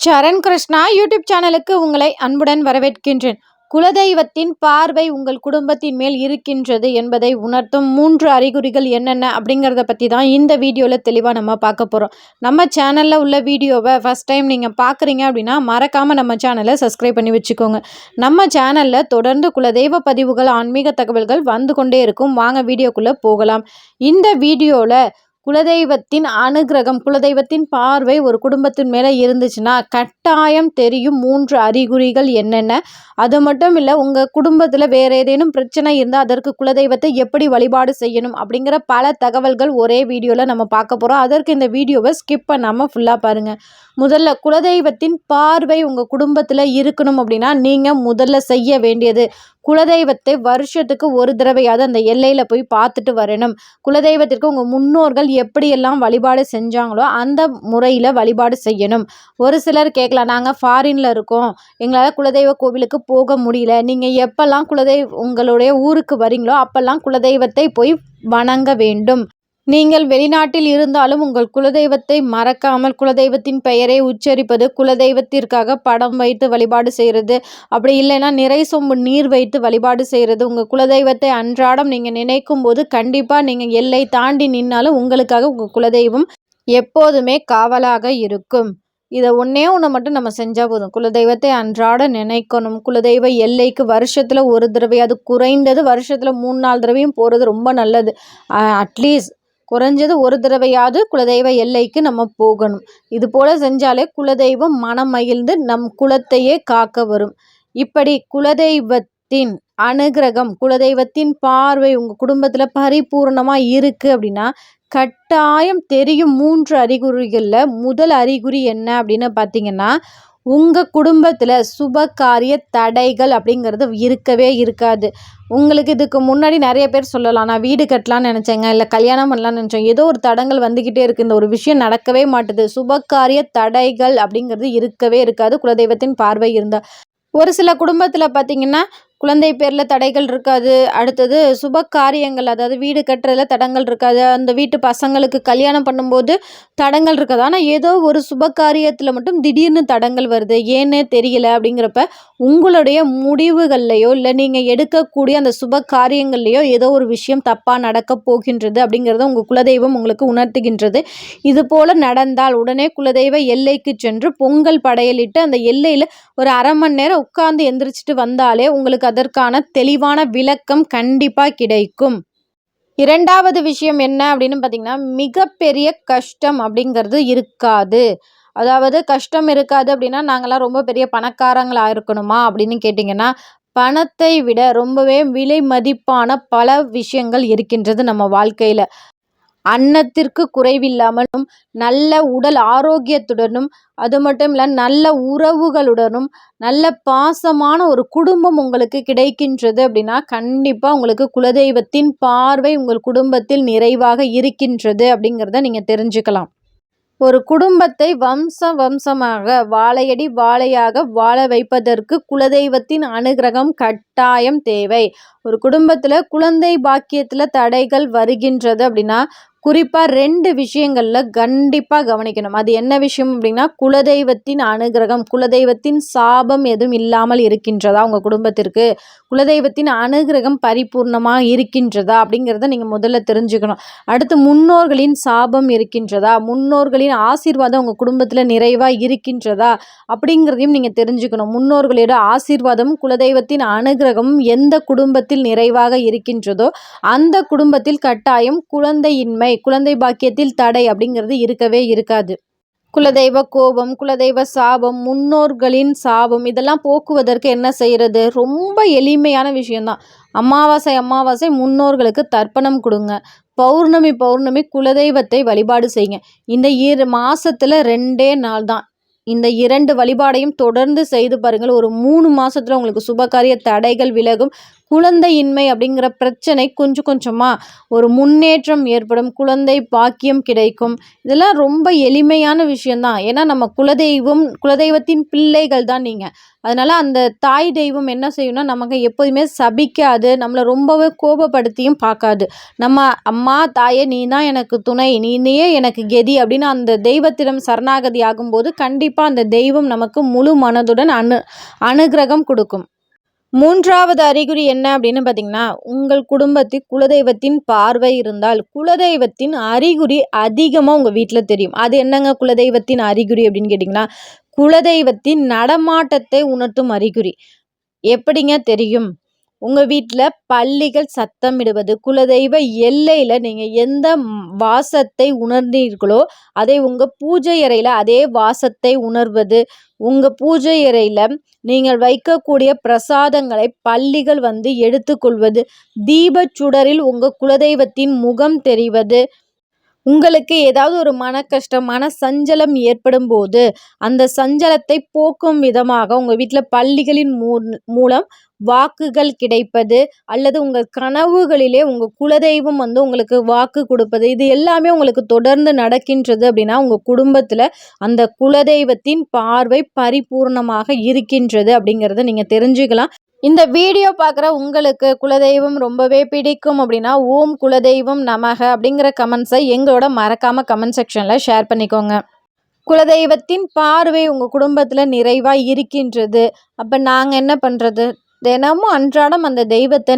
சரண் Krishna YouTube சேனலுக்கு உங்களை அன்புடன் வரவேற்கின்றேன். குலதெய்வத்தின் பார்வை உங்கள் குடும்பத்தின் மேல் இருக்கின்றது என்பதை உணர்த்தும் 3 அறிகுறிகள் என்னென்ன அப்படிங்கிறத பற்றி தான் இந்த வீடியோவில் தெளிவாக நம்ம பார்க்க போகிறோம். நம்ம சேனலில் உள்ள வீடியோவை ஃபஸ்ட் டைம் நீங்கள் பார்க்குறீங்க அப்படின்னா மறக்காமல் நம்ம சேனலை சப்ஸ்கிரைப் பண்ணி வச்சுக்கோங்க. நம்ம சேனலில் தொடர்ந்து குலதெய்வ பதிவுகள், ஆன்மீக தகவல்கள் வந்து கொண்டே இருக்கும். வாங்க வீடியோக்குள்ளே போகலாம். இந்த வீடியோவில் குலதெய்வத்தின் அனுகிரகம், குலதெய்வத்தின் பார்வை ஒரு குடும்பத்தின் மேலே இருந்துச்சுன்னா கட்டாயம் தெரியும் 3 அறிகுறிகள் என்னென்ன. அது மட்டும் இல்லை, உங்கள் குடும்பத்தில் வேறு ஏதேனும் பிரச்சனை இருந்தால் அதற்கு குலதெய்வத்தை எப்படி வழிபாடு செய்யணும் அப்படிங்கிற பல தகவல்கள் ஒரே வீடியோவில் நம்ம பார்க்க போகிறோம். அதற்கு இந்த வீடியோவை ஸ்கிப் பண்ணாமல் ஃபுல்லாக பாருங்கள். முதல்ல குலதெய்வத்தின் பார்வை உங்கள் குடும்பத்தில் இருக்கணும் அப்படின்னா நீங்கள் முதல்ல செய்ய வேண்டியது, குலதெய்வத்தை வருஷத்துக்கு ஒரு தடவையாவது அந்த எல்லையில் போய் பார்த்துட்டு வரணும். குலதெய்வத்திற்கு உங்கள் முன்னோர்கள் எப்படியெல்லாம் வழிபாடு செஞ்சாங்களோ அந்த முறையில் வழிபாடு செய்யணும். ஒரு சிலர் கேட்கலாம், நாங்கள் ஃபாரினில் இருக்கோம், எங்களால் குலதெய்வ கோவிலுக்கு போக முடியல. நீங்கள் எப்போல்லாம் உங்களுடைய ஊருக்கு வரீங்களோ அப்போல்லாம் குலதெய்வத்தை போய் வணங்க வேண்டும். நீங்கள் வெளிநாட்டில் இருந்தாலும் உங்கள் குலதெய்வத்தை மறக்காமல் குலதெய்வத்தின் பெயரை உச்சரிப்பது, குலதெய்வத்திற்காக படம் வைத்து வழிபாடு செய்கிறது, அப்படி இல்லைன்னா நிறை சொம்பு நீர் வைத்து வழிபாடு செய்கிறது. உங்கள் குலதெய்வத்தை அன்றாடம் நீங்கள் நினைக்கும் போது கண்டிப்பாக நீங்கள் எல்லை தாண்டி நின்னாலும் உங்களுக்காக உங்கள் குலதெய்வம் எப்போதுமே காவலாக இருக்கும். இதை ஒன்று மட்டும் நம்ம செஞ்சால் போதும். குலதெய்வத்தை அன்றாட நினைக்கணும். குலதெய்வ எல்லைக்கு வருஷத்தில் ஒரு தடவையாவது, குறைந்தது வருஷத்தில் 3-4 தடவையும் போகிறது ரொம்ப நல்லது. அட்லீஸ்ட் குறைஞ்சது ஒரு தடவையாவது குலதெய்வ எல்லைக்கு நம்ம போகணும். இது போல் செஞ்சாலே குலதெய்வம் மனம் மகிழ்ந்து நம் குலத்தையே காக்க வரும். இப்படி குலதெய்வத்தின் அனுகிரகம், குலதெய்வத்தின் பார்வை உங்கள் குடும்பத்தில் பரிபூர்ணமாக இருக்குது அப்படின்னா கட்டாயம் தெரியும் 3 அறிகுறிகளில் முதல் அறிகுறி என்ன அப்படின்னு பார்த்தீங்கன்னா, உங்கள் குடும்பத்தில் சுப காரிய தடைகள் அப்படிங்கிறது இருக்கவே இருக்காது. உங்களுக்கு இதுக்கு முன்னாடி நிறைய பேர் சொல்லலாம், நான் வீடு கட்டலான்னு நினச்சேங்க, இல்லை கல்யாணம் பண்ணலான்னு நினச்சேன், ஏதோ ஒரு தடங்கள் வந்துக்கிட்டே இருக்குது, இந்த ஒரு விஷயம் நடக்கவே மாட்டுது. சுபகாரிய தடைகள் அப்படிங்கிறது இருக்கவே இருக்காது குலதெய்வத்தின் பார்வை இருந்தால். ஒரு சில குடும்பத்தில் பார்த்திங்கன்னா குழந்தை பேரில் தடைகள் இருக்காது. அடுத்தது சுப காரியங்கள், அதாவது வீடு கட்டுறதுல தடங்கள் இருக்காது. அந்த வீட்டு பசங்களுக்கு கல்யாணம் பண்ணும்போது தடங்கள் இருக்காது. ஆனால் ஏதோ ஒரு சுப காரியத்தில் மட்டும் திடீர்னு தடங்கள் வருது, ஏன்னே தெரியல. அப்படிங்கிறப்ப உங்களுடைய முடிவுகள்லையோ இல்லை நீங்கள் எடுக்கக்கூடிய அந்த சுப காரியங்கள்லையோ ஏதோ ஒரு விஷயம் தப்பாக நடக்க போகின்றது அப்படிங்கிறத உங்கள் குலதெய்வம் உங்களுக்கு உணர்த்துகின்றது. இது போல் நடந்தால் உடனே குலதெய்வ எல்லைக்கு சென்று பொங்கல் படையலிட்டு அந்த எல்லையில் ஒரு அரை மணி நேரம் உட்கார்ந்து எந்திரிச்சிட்டு வந்தாலே உங்களுக்கு அதற்கான தெளிவான விளக்கம் கண்டிப்பாக கிடைக்கும். இரண்டாவது விஷயம் என்ன அப்படின்னு பார்த்தீங்கன்னா, மிகப்பெரிய கஷ்டம் அப்படிங்கிறது இருக்காது. அதாவது கஷ்டம் இருக்காது அப்படின்னா நாங்களாம் ரொம்ப பெரிய பணக்காரங்களாக இருக்கணுமா அப்படின்னு கேட்டிங்கன்னா, பணத்தை விட ரொம்பவே விலை மதிப்பான பல விஷயங்கள் இருக்கின்றது நம்ம வாழ்க்கையில். அன்னத்திற்கு குறைவில்லாமலும் நல்ல உடல் ஆரோக்கியத்துடனும், அது மட்டும் இல்லை நல்ல உறவுகளுடனும், நல்ல பாசமான ஒரு குடும்பம் உங்களுக்கு கிடைக்கின்றது அப்படின்னா கண்டிப்பாக உங்களுக்கு குலதெய்வத்தின் பார்வை உங்கள் குடும்பத்தில் நிறைவாக இருக்கின்றது அப்படிங்கிறத நீங்கள் தெரிஞ்சுக்கலாம். ஒரு குடும்பத்தை வம்சமாக வாழையடி வாழையாக வாழ வைப்பதற்கு குலதெய்வத்தின் அனுகிரகம் கட்டாயம் தேவை. ஒரு குடும்பத்தில் குழந்தை பாக்கியத்தில் தடைகள் வருகின்றது அப்படின்னா குறிப்பாக 2 விஷயங்களில் கண்டிப்பாக கவனிக்கணும். அது என்ன விஷயம் அப்படின்னா, குலதெய்வத்தின் அனுகிரகம், குலதெய்வத்தின் சாபம் எதுவும் இல்லாமல் இருக்கின்றதா உங்கள் குடும்பத்திற்கு, குலதெய்வத்தின் அனுகிரகம் பரிபூர்ணமாக இருக்கின்றதா அப்படிங்கிறத நீங்கள் முதல்ல தெரிஞ்சுக்கணும். அடுத்து முன்னோர்களின் சாபம் இருக்கின்றதா, முன்னோர்களின் ஆசீர்வாதம் உங்கள் குடும்பத்தில் நிறைவாக இருக்கின்றதா அப்படிங்கிறதையும் நீங்கள் தெரிஞ்சுக்கணும். முன்னோர்களோட ஆசீர்வாதமும் குலதெய்வத்தின் அனுகிரகமும் எந்த குடும்பத்தில் நிறைவாக இருக்கின்றதோ அந்த குடும்பத்தில் கட்டாயம் குழந்தையின்மை, குழந்தை பாக்கியத்தில் தடை அப்படிங்கிறது இருக்கவே இருக்காது. குலதெய்வ கோபம், குலதெய்வ சாபம், முன்னோர்களின் சாபம் இதெல்லாம் போக்குவதற்கு என்ன செய்கிறது? ரொம்ப எளிமையான விஷயம்தான். அமாவாசை முன்னோர்களுக்கு தர்ப்பணம் கொடுங்க. பௌர்ணமி குலதெய்வத்தை வழிபாடு செய்யுங்க. இந்த மாசத்துல 2 நாள் தான். இந்த 2 வழிபாடையும் தொடர்ந்து செய்து பாருங்கள். ஒரு 3 மாசத்துல உங்களுக்கு சுபகாரிய தடைகள் விலகும். குழந்தையின்மை அப்படிங்கிற பிரச்சனை கொஞ்சம் கொஞ்சமாக ஒரு முன்னேற்றம் ஏற்படும், குழந்தை பாக்கியம் கிடைக்கும். இதெல்லாம் ரொம்ப எளிமையான விஷயந்தான். ஏன்னா நம்ம குலதெய்வத்தின் பிள்ளைகள் தான் நீங்கள். அதனால் அந்த தாய் தெய்வம் என்ன செய்யும்னா நமக்கு எப்போதுமே சபிக்காது, நம்மளை ரொம்பவே கோபப்படுத்தியும் பார்க்காது. நம்ம அம்மா தாயே நீ தான் எனக்கு துணை, நீயே எனக்கு கெதி அப்படின்னு அந்த தெய்வத்திடம் சரணாகதி ஆகும்போது கண்டிப்பாக அந்த தெய்வம் நமக்கு முழு மனதுடன் அனுகிரகம் கொடுக்கும். மூன்றாவது அறிகுறி என்ன அப்படின்னு பார்த்தீங்கன்னா, உங்கள் குடும்பத்தில் குலதெய்வத்தின் பார்வை இருந்தால் குலதெய்வத்தின் அறிகுறி அதிகமாக உங்கள் வீட்டில் தெரியும். அது என்னங்க குலதெய்வத்தின் அறிகுறி அப்படின்னு கேட்டிங்கன்னா, குலதெய்வத்தின் நடமாட்டத்தை உணர்த்தும் அறிகுறி. எப்படிங்க தெரியும்? உங்கள் வீட்டில் பல்லிகள் சத்தமிடுவது, குலதெய்வ எல்லையில் நீங்கள் எந்த வாசத்தை உணர்ந்தீர்களோ அதை உங்கள் பூஜை அறையில் அதே வாசத்தை உணர்வது, உங்கள் பூஜை அறையில் நீங்கள் வைக்கக்கூடிய பிரசாதங்களை பல்லிகள் வந்து எடுத்துக்கொள்வது, தீபச் சுடரில் உங்கள் குலதெய்வத்தின் முகம் தெரிவது, உங்களுக்கு ஏதாவது ஒரு மன கஷ்டம், மன சஞ்சலம் ஏற்படும் போது அந்த சஞ்சலத்தை போக்கும் விதமாக உங்கள் வீட்டில் பல்லிகளின் மூலம் வாக்குகள் கிடைப்பது, அல்லது உங்கள் கனவுகளிலே உங்கள் குலதெய்வம் வந்து உங்களுக்கு வாக்கு கொடுப்பது, இது எல்லாமே உங்களுக்கு தொடர்ந்து நடக்கின்றது அப்படின்னா உங்கள் குடும்பத்தில் அந்த குலதெய்வத்தின் பார்வை பரிபூர்ணமாக இருக்கின்றது அப்படிங்கிறத நீங்கள் தெரிஞ்சுக்கலாம். இந்த வீடியோ பார்க்குற உங்களுக்கு குலதெய்வம் ரொம்பவே பிடிக்கும் அப்படின்னா ஓம் குலதெய்வம் நமக அப்படிங்கிற கமெண்ட்ஸை எங்களோட மறக்காமல் கமெண்ட் செக்ஷனில் ஷேர் பண்ணிக்கோங்க. குலதெய்வத்தின் பார்வை உங்கள் குடும்பத்தில் நிறைவாக இருக்கின்றது. அப்போ நாங்கள் என்ன பண்ணுறது? தினமும் அன்றாடம் அந்த தெய்வத்தை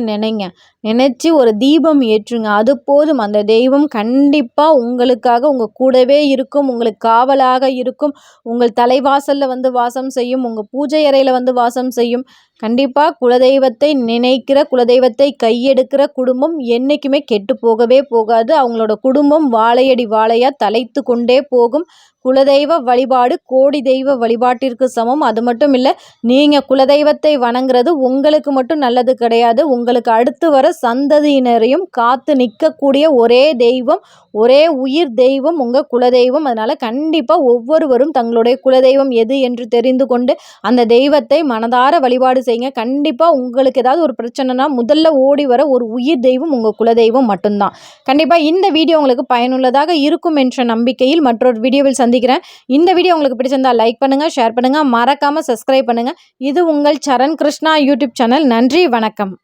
நினைச்சு ஒரு தீபம் ஏற்றுங்க. அது போதும். அந்த தெய்வம் கண்டிப்பாக உங்களுக்காக உங்கள் கூடவே இருக்கும், உங்களுக்கு காவலாக இருக்கும், உங்கள் தலைவாசலில் வந்து வாசம் செய்யும், உங்கள் பூஜை அறையில் வந்து வாசம் செய்யும். கண்டிப்பாக குலதெய்வத்தை நினைக்கிற, குலதெய்வத்தை கையெடுக்கிற குடும்பம் என்றைக்குமே கெட்டு போகவே போகாது. அவங்களோட குடும்பம் வாழையடி வாழையாக தலைத்து கொண்டே போகும். குலதெய்வ வழிபாடு கோடி தெய்வ வழிபாட்டிற்கு சமம். அது மட்டும் இல்லை, நீங்கள் குலதெய்வத்தை வணங்குறது உங்களுக்கு மட்டும் நல்லது கிடையாது, உங்களுக்கு அடுத்து வர சந்ததியினரையும் காத்து நிற்கக்கூடிய ஒரே தெய்வம், ஒரே உயிர் தெய்வம் உங்கள் குலதெய்வம். அதனால் கண்டிப்பாக ஒவ்வொருவரும் தங்களுடைய குலதெய்வம் எது என்று தெரிந்து கொண்டு அந்த தெய்வத்தை மனதார வழிபாடு செய்யுங்க. கண்டிப்பாக உங்களுக்கு ஏதாவது ஒரு பிரச்சனைனா முதல்ல ஓடி வர ஒரு உயிர் தெய்வம் உங்கள் குலதெய்வம் மட்டும்தான். கண்டிப்பாக இந்த வீடியோ உங்களுக்கு பயனுள்ளதாக இருக்கும் என்ற நம்பிக்கையில் மற்றொரு வீடியோவில் சந்திக்கிறேன். இந்த வீடியோ உங்களுக்கு பிடிச்சிருந்தால் லைக் பண்ணுங்கள், ஷேர் பண்ணுங்கள், மறக்காமல் சப்ஸ்கிரைப் பண்ணுங்கள். இது உங்கள் சரண் கிருஷ்ணா யூடியூப் சேனல். நன்றி, வணக்கம்.